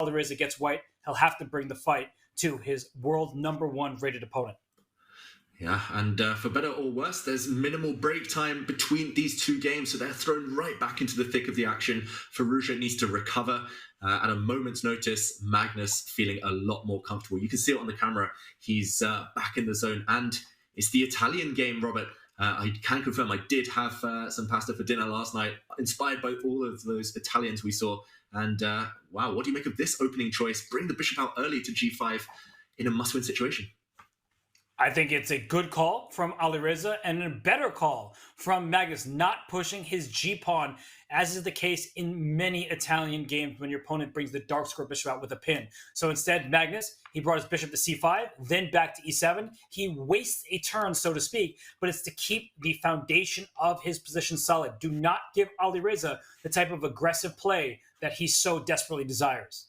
Alireza gets white, he'll have to bring the fight to his world #1 rated opponent. Yeah, and for better or worse, there's minimal break time between these two games, so they're thrown right back into the thick of the action. Firouzja needs to recover at a moment's notice. Magnus feeling a lot more comfortable. You can see it on the camera. He's back in the zone, and it's the Italian game, Robert. I can confirm I did have some pasta for dinner last night, inspired by all of those Italians we saw. And wow, what do you make of this opening choice? Bring the bishop out early to g5 in a must-win situation. I think it's a good call from Alireza and a better call from Magnus, not pushing his g-pawn, as is the case in many Italian games when your opponent brings the dark square bishop out with a pin. So instead, Magnus, he brought his bishop to c5, then back to e7. He wastes a turn, so to speak, but it's to keep the foundation of his position solid. Do not give Alireza the type of aggressive play that he so desperately desires.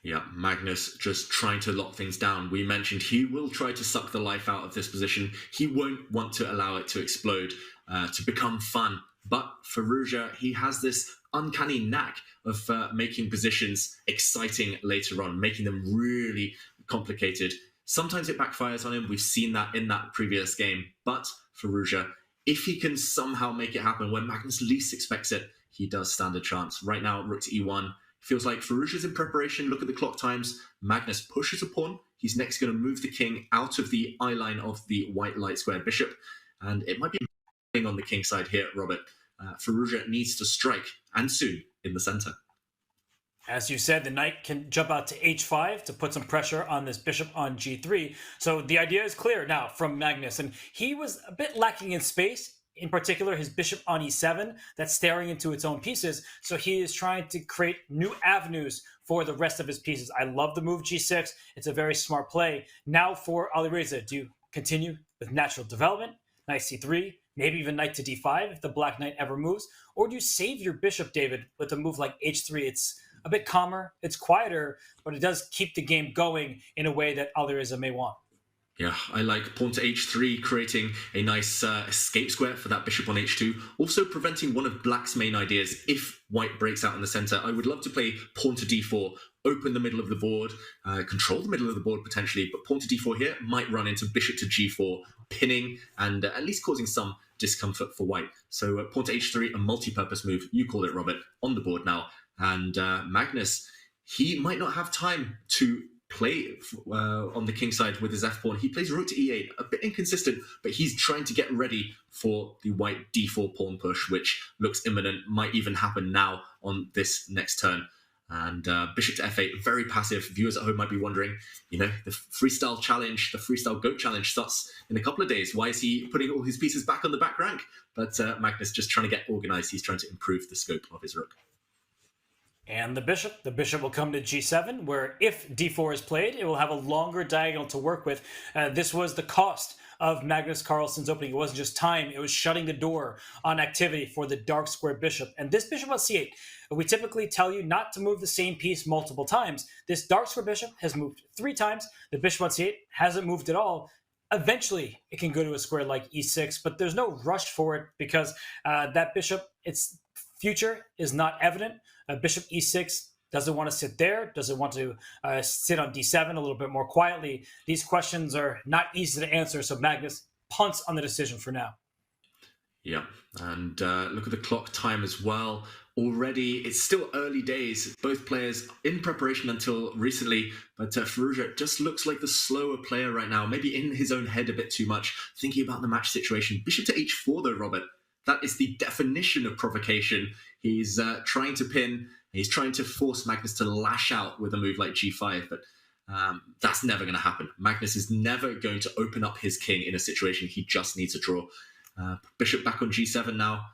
Yeah, Magnus just trying to lock things down. We mentioned he will try to suck the life out of this position. He won't want to allow it to explode, to become fun. But Firouzja, he has this uncanny knack of making positions exciting later on, making them really complicated. Sometimes it backfires on him. We've seen that in that previous game. But Firouzja, if he can somehow make it happen when Magnus least expects it, he does stand a chance. Right now, rook to e1. Feels like Firouzja's in preparation. Look at the clock times. Magnus pushes a pawn. He's next going to move the king out of the eye line of the white light square bishop. And it might be on the king side here, Robert. Firouzja needs to strike, and soon, in the center. As you said, the knight can jump out to h5 to put some pressure on this bishop on g3. So the idea is clear now from Magnus. And he was a bit lacking in space. In particular, his bishop on e7, that's staring into its own pieces. So he is trying to create new avenues for the rest of his pieces. I love the move g6. It's a very smart play. Now for Alireza, do you continue with natural development? Knight c3, maybe even knight to d5 if the black knight ever moves? Or do you save your bishop, David, with a move like h3? It's a bit calmer, it's quieter, but it does keep the game going in a way that Alireza may want. Yeah, I like pawn to h3, creating a nice escape square for that bishop on h2. Also preventing one of black's main ideas if white breaks out in the center. I would love to play pawn to d4, open the middle of the board, control the middle of the board potentially, but pawn to d4 here might run into bishop to g4, pinning and at least causing some discomfort for white. So pawn to h3, a multi-purpose move, you call it, Robert, on the board now. And Magnus, he might not have time to play on the king side with his f-pawn. He plays rook to e8, a bit inconsistent, but he's trying to get ready for the white d4 pawn push, which looks imminent, might even happen now on this next turn. And bishop to f8, very passive. Viewers at home might be wondering, you know, the freestyle challenge, the freestyle goat challenge starts in a couple of days. Why is he putting all his pieces back on the back rank? But Magnus just trying to get organized. He's trying to improve the scope of his rook. And the bishop will come to g7, where if d4 is played, it will have a longer diagonal to work with. This was the cost of Magnus Carlsen's opening. It wasn't just time, it was shutting the door on activity for the dark square bishop. And this bishop on c8, we typically tell you not to move the same piece multiple times. This dark square bishop has moved 3 times. The bishop on c8 hasn't moved at all. Eventually, it can go to a square like e6, but there's no rush for it because that bishop, its future is not evident. Bishop e6 doesn't want to sit there, doesn't want to sit on d7 a little bit more quietly. These questions are not easy to answer, so Magnus punts on the decision for now. Yeah, and look at the clock time as well. Already, it's still early days. Both players in preparation until recently, but Firouzja just looks like the slower player right now, maybe in his own head a bit too much, thinking about the match situation. Bishop to h4 though, Robert. That is the definition of provocation. He's trying to pin, he's trying to force Magnus to lash out with a move like g5, but that's never going to happen. Magnus is never going to open up his king in a situation he just needs a draw. Bishop back on g7 now.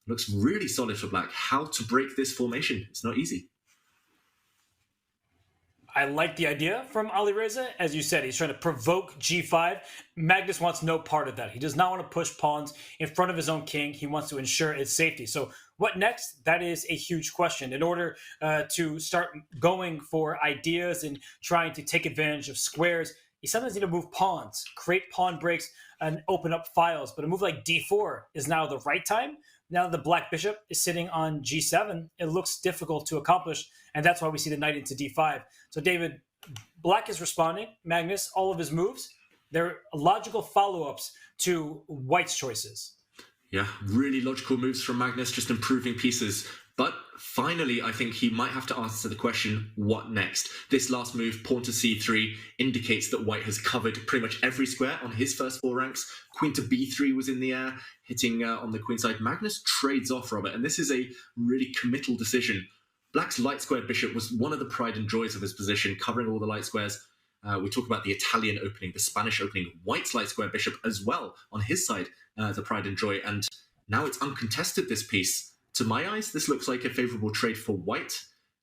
Looks really solid for black. How to break this formation? It's not easy. I like the idea from Alireza. As you said, he's trying to provoke g5. Magnus wants no part of that. He does not want to push pawns in front of his own king. He wants to ensure its safety. So what next? That is a huge question. In order to start going for ideas and trying to take advantage of squares, you sometimes need to move pawns, create pawn breaks, and open up files. But a move like d4 is now the right time. now the black bishop is sitting on g7, it looks difficult to accomplish, and that's why we see the knight into d5. So David, black is responding. Magnus, all of his moves, they're logical follow-ups to white's choices. Yeah, really logical moves from Magnus, just improving pieces. But finally, I think he might have to answer the question, what next? This last move, pawn to c3, indicates that white has covered pretty much every square on his first 4 ranks. Queen to b3 was in the air, hitting on the queen side. Magnus trades off, Robert, and this is a really committal decision. Black's light squared bishop was one of the pride and joys of his position, covering all the light squares. We talk about the Italian opening, the Spanish opening, white's light square bishop as well on his side, the pride and joy. And now it's uncontested, this piece. To my eyes, this looks like a favourable trade for white.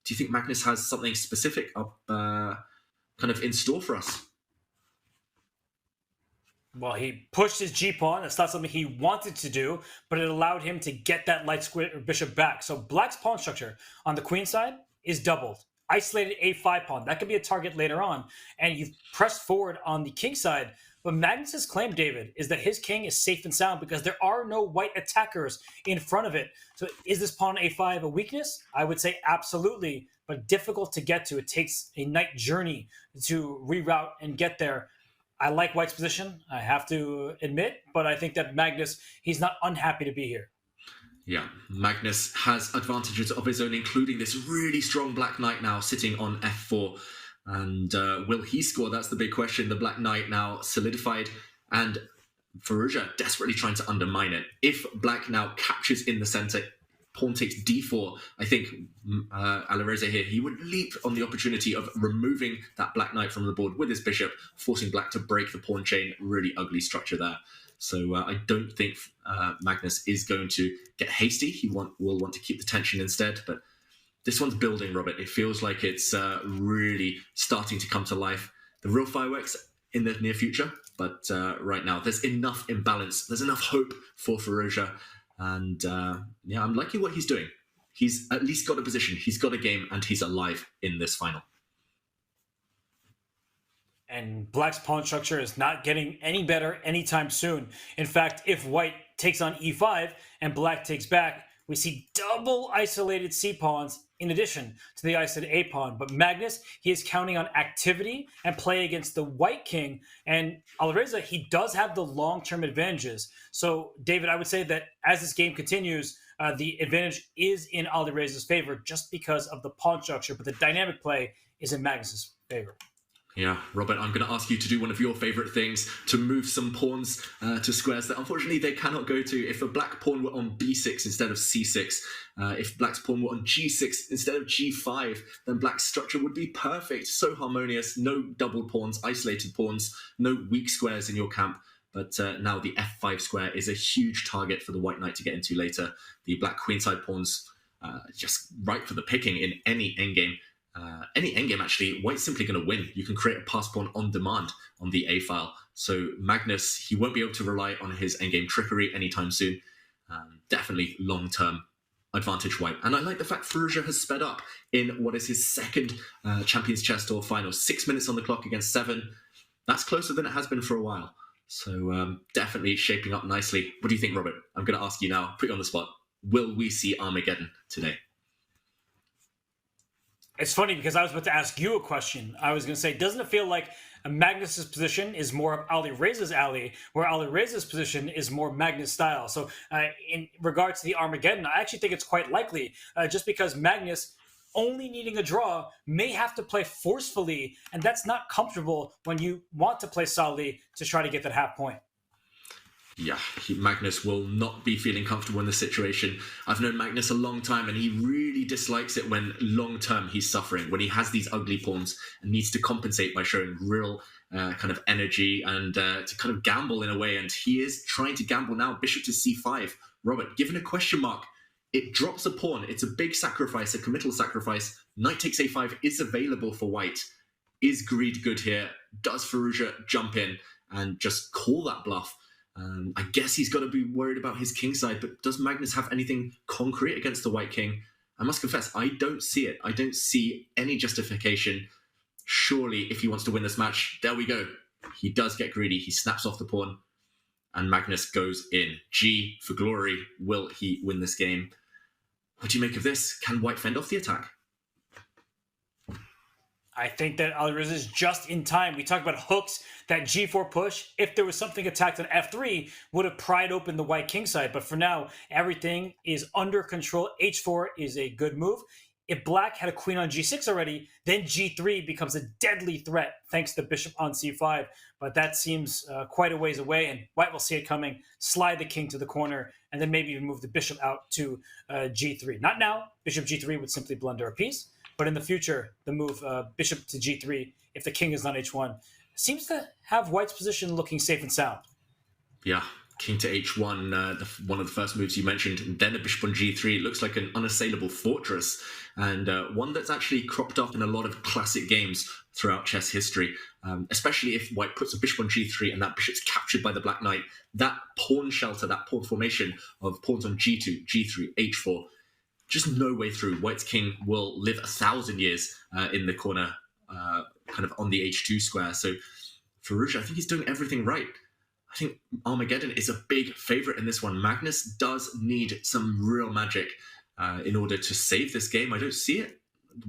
Do you think Magnus has something specific up kind of in store for us? Well, he pushed his g-pawn. That's not something he wanted to do, but it allowed him to get that light square bishop back. So black's pawn structure on the queen side is doubled. Isolated a5 pawn. That could be a target later on. And you've pressed forward on the king side. But Magnus's claim, David, is that his king is safe and sound because there are no white attackers in front of it. So is this pawn a5 a weakness? I would say absolutely, but difficult to get to. It takes a knight journey to reroute and get there. I like white's position, I have to admit, but I think that Magnus, he's not unhappy to be here. Yeah, Magnus has advantages of his own, including this really strong black knight now sitting on f4. And will he score? That's the big question. The black knight now solidified, and Firouzja desperately trying to undermine it. If black now captures in the center, pawn takes d4, I think Alireza here, he would leap on the opportunity of removing that black knight from the board with his bishop, forcing black to break the pawn chain. Really ugly structure there. So I don't think Magnus is going to get hasty. He will want to keep the tension instead, but this one's building, Robert. It feels like it's really starting to come to life. The real fireworks in the near future, but right now there's enough imbalance. There's enough hope for Firouzja. And yeah, I'm liking what he's doing. He's at least got a position. He's got a game, and he's alive in this final. And black's pawn structure is not getting any better anytime soon. In fact, if white takes on e5 and black takes back, we see double isolated c-pawns in addition to the isolated a-pawn. But Magnus, he is counting on activity and play against the white king. And Alireza, he does have the long-term advantages. So, David, I would say that as this game continues, the advantage is in Alireza's favor just because of the pawn structure, but the dynamic play is in Magnus's favor. Yeah, Robert, I'm going to ask you to do one of your favourite things, to move some pawns to squares that unfortunately they cannot go to. If a black pawn were on b6 instead of c6, if black's pawn were on g6 instead of g5, then black's structure would be perfect. So harmonious, no double pawns, isolated pawns, no weak squares in your camp. But now the f5 square is a huge target for the white knight to get into later. The black queenside pawns just ripe for the picking in any endgame. Any endgame, actually, white's simply going to win. You can create a pass pawn on demand on the A file. So Magnus, he won't be able to rely on his endgame trickery anytime soon. Definitely long-term advantage white. And I like the fact Firouzja has sped up in what is his second Champions Chess Tour final. 6 minutes on the clock against 7. That's closer than it has been for a while. So definitely shaping up nicely. What do you think, Robert? I'm going to ask you now, put you on the spot. Will we see Armageddon today? It's funny because I was about to ask you a question. I was going to say, doesn't it feel like Magnus's position is more of Alireza's alley, where Alireza's position is more Magnus style? So in regards to the Armageddon, I actually think it's quite likely, just because Magnus, only needing a draw, may have to play forcefully, and that's not comfortable when you want to play solidly to try to get that half point. Yeah, Magnus will not be feeling comfortable in this situation. I've known Magnus a long time, and he really dislikes it when long-term he's suffering, when he has these ugly pawns and needs to compensate by showing real kind of energy and to kind of gamble in a way. And he is trying to gamble now. Bishop to c5. Robert, given a question mark, it drops a pawn. It's a big sacrifice, a committal sacrifice. Knight takes a5 is available for white. Is greed good here? Does Firouzja jump in and just call that bluff? I guess he's got to be worried about his king side, but does Magnus have anything concrete against the white king? I must confess, I don't see it. I don't see any justification. Surely, if he wants to win this match, there we go. He does get greedy. He snaps off the pawn. and Magnus goes in. G for glory. Will he win this game? What do you make of this? Can white fend off the attack? I think that Alireza is just in time. We talked about hooks, that G4 push. If there was something attacked on F3, would have pried open the white king side. But for now, everything is under control. H4 is a good move. If black had a queen on G6 already, then G3 becomes a deadly threat thanks to bishop on C5. But that seems quite a ways away, and white will see it coming, slide the king to the corner, and then maybe even move the bishop out to G3. Not now. Bishop G3 would simply blunder a piece. But in the future, the move bishop to G3, if the king is on H1, seems to have white's position looking safe and sound. Yeah, king to H1, one of the first moves you mentioned, and then a bishop on G3. It looks like an unassailable fortress, and one that's actually cropped up in a lot of classic games throughout chess history, especially if white puts a bishop on G3 and that bishop's captured by the black knight. That pawn shelter, that pawn formation of pawns on G2, G3, H4, just no way through. White's king will live 1,000 years in the corner, kind of on the H2 square. So Firouzja, I think he's doing everything right. I think Armageddon is a big favorite in this one. Magnus does need some real magic in order to save this game. I don't see it.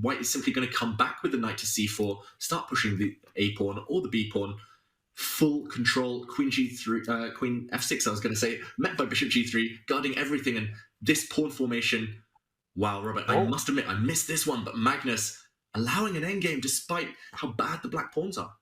White is simply going to come back with the knight to C4, start pushing the A pawn or the B pawn. Full control, queen G3, queen F6, I was going to say, met by bishop G3, guarding everything. And this pawn formation, wow, Robert, I must admit, I missed this one, but Magnus allowing an endgame despite how bad the black pawns are.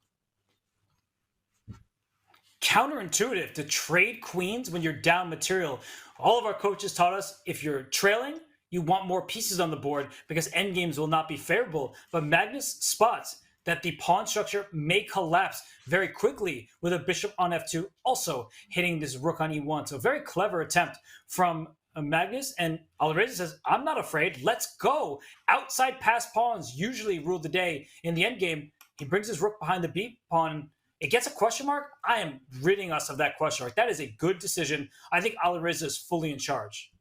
Counterintuitive to trade queens when you're down material. All of our coaches taught us if you're trailing, you want more pieces on the board because endgames will not be favorable. But Magnus spots that the pawn structure may collapse very quickly with a bishop on F2 also hitting this rook on E1. So a very clever attempt from Magnus, and Alireza says, I'm not afraid, let's go. Outside pass pawns usually rule the day in the endgame. He brings his rook behind the B pawn. It gets a question mark. I am ridding us of that question mark. That is a good decision. I think Alireza is fully in charge.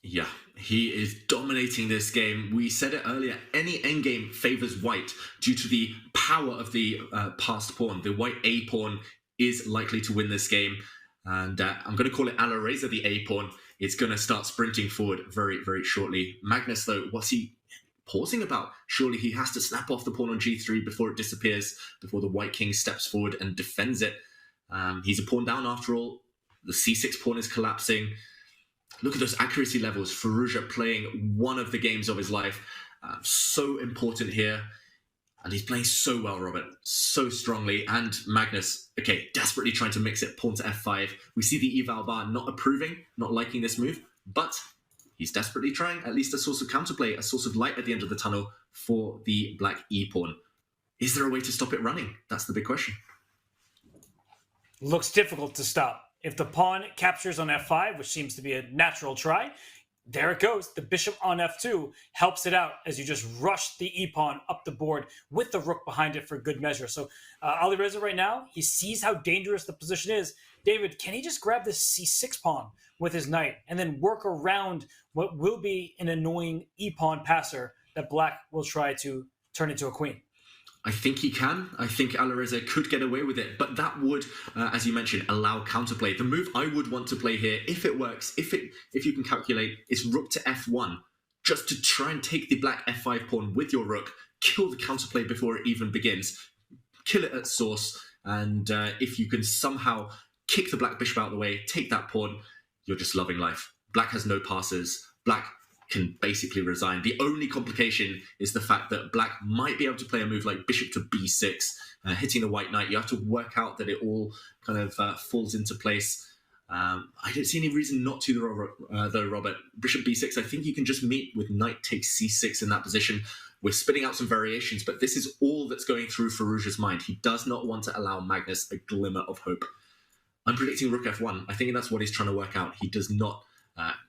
Yeah, he is dominating this game. We said it earlier, any endgame favors white due to the power of the passed pawn. The white A pawn is likely to win this game. And I'm going to call it Alireza the A pawn. It's going to start sprinting forward very, very shortly. Magnus, though, what's he pausing about? Surely he has to snap off the pawn on G3 before it disappears, before the white king steps forward and defends it. He's a pawn down after all. The C6 pawn is collapsing. Look at those accuracy levels. Firouzja playing one of the games of his life. So important here. And he's playing so well, Robert. So strongly. And Magnus, okay, desperately trying to mix it. Pawn to F5. We see the eval bar not approving, not liking this move. But he's desperately trying at least a source of counterplay, a source of light at the end of the tunnel for the black E pawn. Is there a way to stop it running? That's the big question. Looks difficult to stop. If the pawn captures on F5, which seems to be a natural try, there it goes. The bishop on F2 helps it out as you just rush the E-pawn up the board with the rook behind it for good measure. So Alireza right now, he sees how dangerous the position is. David, can he just grab this C6 pawn with his knight and then work around what will be an annoying E-pawn passer that black will try to turn into a queen? I think he can. I think Alireza could get away with it, but that would, as you mentioned, allow counterplay. The move I would want to play here, if it works, if you can calculate, is rook to F1, just to try and take the black F5 pawn with your rook, kill the counterplay before it even begins, kill it at source, and if you can somehow kick the black bishop out of the way, take that pawn, you're just loving life. Black has no passes. Black can basically resign. The only complication is the fact that black might be able to play a move like bishop to b6, hitting the white knight. You have to work out that it all kind of falls into place. I don't see any reason not to, though, Robert. Bishop b6, I think you can just meet with knight takes c6 in that position. We're spitting out some variations, but this is all that's going through Firouzja's mind. He does not want to allow Magnus a glimmer of hope. I'm predicting rook f1. I think that's what he's trying to work out. He does not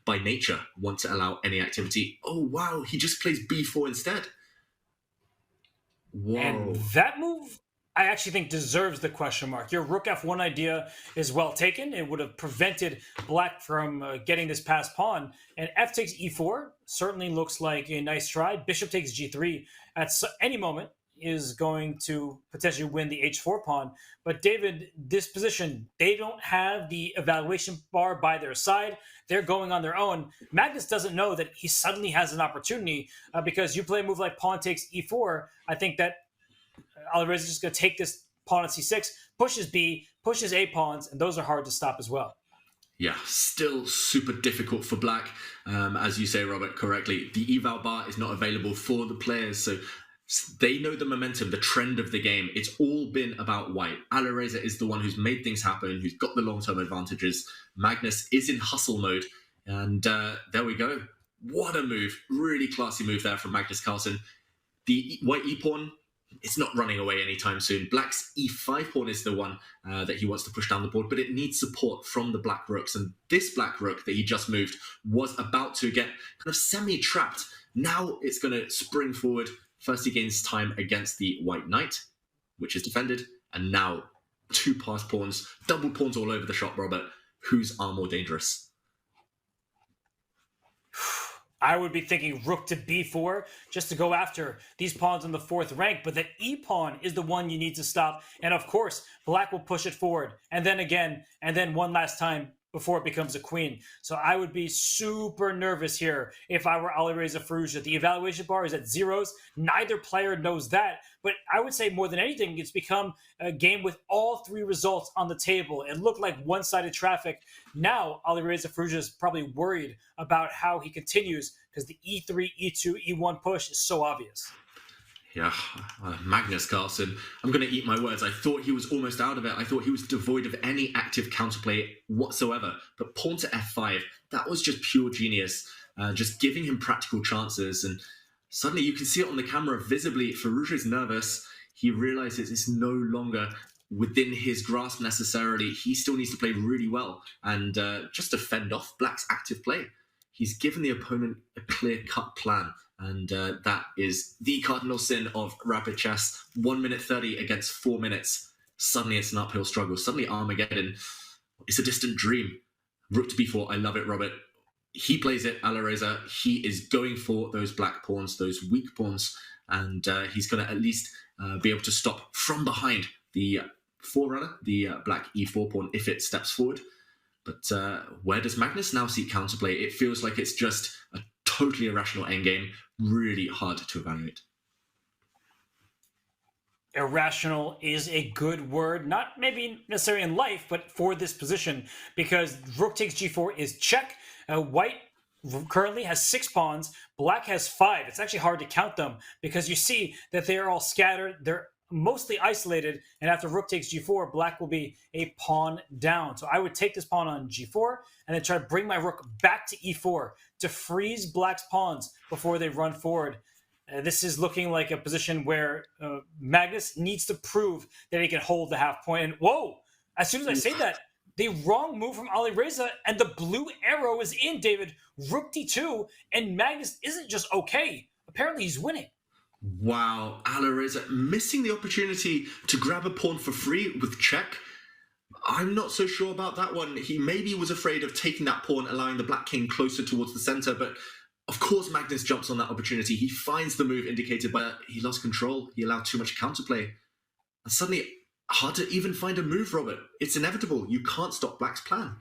by nature want to allow any activity. Oh, wow, he just plays b4 instead. Whoa. And that move, I actually think, deserves the question mark. Your rook f1 idea is well taken. It would have prevented black from getting this passed pawn. And f takes e4 certainly looks like a nice try. Bishop takes g3 at any moment. is going to potentially win the h4 pawn. But David, this position, they don't have the evaluation bar by their side. They're going on their own. Magnus doesn't know that he suddenly has an opportunity because you play a move like pawn takes e4. I think that Alireza is just going to take this pawn at c6, pushes b, pushes a pawns, and those are hard to stop as well. Yeah, still super difficult for black. As you say, Robert, correctly, the eval bar is not available for the players, so they know the momentum, the trend of the game. It's all been about white. Alireza is the one who's made things happen, who's got the long-term advantages. Magnus is in hustle mode, and there we go. What a move. Really classy move there from Magnus Carlsen. The white e-pawn, it's not running away anytime soon. Black's e5 pawn is the one that he wants to push down the board, but it needs support from the black rooks. And this black rook that he just moved was about to get kind of semi-trapped. Now it's going to spring forward. First he gains time against the white knight, which is defended. And now two passed pawns, double pawns all over the shop, Robert. Whose are more dangerous? I would be thinking rook to b4 just to go after these pawns on the fourth rank, but the e-pawn is the one you need to stop. And of course, black will push it forward, and then again, and then one last time before it becomes a queen. So I would be super nervous here if I were Alireza Firouzja. The evaluation bar is at zeros. Neither player knows that, but I would say more than anything, it's become a game with all three results on the table. It looked like one-sided traffic. Now Alireza Firouzja is probably worried about how he continues because the e3, e2, e1 push is so obvious. Yeah, Magnus Carlsen. I'm going to eat my words. I thought he was almost out of it. I thought he was devoid of any active counterplay whatsoever. But pawn to f5, that was just pure genius. Just giving him practical chances. And suddenly you can see it on the camera visibly. Firouzja is nervous. He realizes it's no longer within his grasp necessarily. He still needs to play really well and just to fend off Black's active play. He's given the opponent a clear-cut plan. And that is the cardinal sin of rapid chess. 1 minute 30 against 4 minutes. Suddenly it's an uphill struggle. Suddenly Armageddon. It's a distant dream. Rook to b4. I love it, Robert. He plays it, Alireza. He is going for those black pawns, those weak pawns. And he's going to at least be able to stop from behind the forerunner, the black e4 pawn, if it steps forward. But where does Magnus now seek counterplay? It feels like it's just a totally irrational endgame. Really hard to evaluate. Irrational is a good word, not maybe necessarily in life, but for this position, because rook takes g4 is check. White currently has 6 pawns, black has 5. It's actually hard to count them because you see that they are all scattered. They're mostly isolated, and after rook takes g4, black will be a pawn down. So I would take this pawn on g4 and then try to bring my rook back to e4 to freeze black's pawns before they run forward. This is looking like a position where Magnus needs to prove that he can hold the half point. And whoa, as soon as I say that, the wrong move from Alireza and the blue arrow is in, David. Rook d2, and Magnus isn't just okay. Apparently he's winning. Wow, Alireza missing the opportunity to grab a pawn for free with check. I'm not so sure about that one. He maybe was afraid of taking that pawn, allowing the black king closer towards the center, but of course Magnus jumps on that opportunity. He finds the move indicated by he lost control. He allowed too much counterplay. And suddenly, hard to even find a move, Robert. It's inevitable. You can't stop black's plan.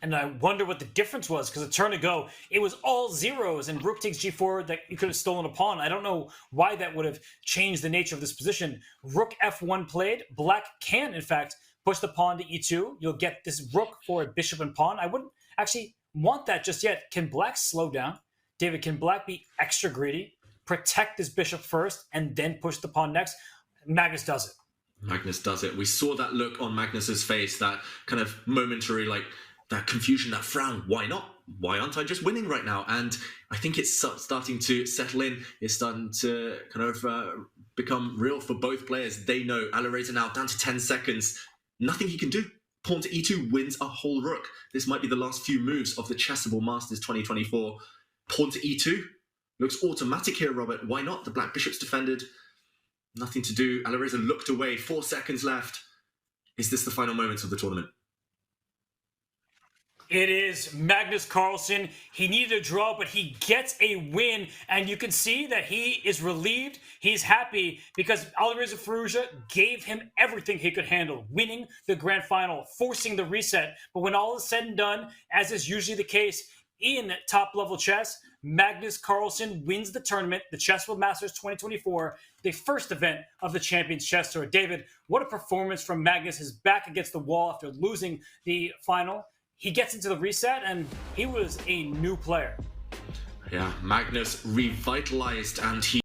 And I wonder what the difference was, because a turn ago, it was all zeros, and rook takes g4 that you could have stolen a pawn. I don't know why that would have changed the nature of this position. Rook f1 played. Black can, in fact, push the pawn to e2. You'll get this rook for a bishop and pawn. I wouldn't actually want that just yet. Can black slow down? David, can black be extra greedy, protect this bishop first, and then push the pawn next? Magnus does it. Magnus does it. We saw that look on Magnus's face, that kind of momentary, like, that confusion, that frown. Why not? Why aren't I just winning right now? And I think it's starting to settle in. It's starting to kind of become real for both players. They know Alireza now down to 10 seconds. Nothing he can do. Pawn to e2 wins a whole rook. This might be the last few moves of the Chessable Masters 2024. Pawn to e2. Looks automatic here, Robert. Why not? The black bishop's defended. Nothing to do. Alireza looked away. 4 seconds left. Is this the final moments of the tournament? It is Magnus Carlsen. He needed a draw, but he gets a win, and you can see that he is relieved. He's happy because Alireza Firouzja gave him everything he could handle, winning the grand final, forcing the reset. But when all is said and done, as is usually the case in top-level chess, Magnus Carlsen wins the tournament, the Chessable Masters 2024, the first event of the Champions Chess Tour. David, what a performance from Magnus. His back against the wall after losing the final. He gets into the reset, and he was a new player. Yeah, Magnus revitalized, and he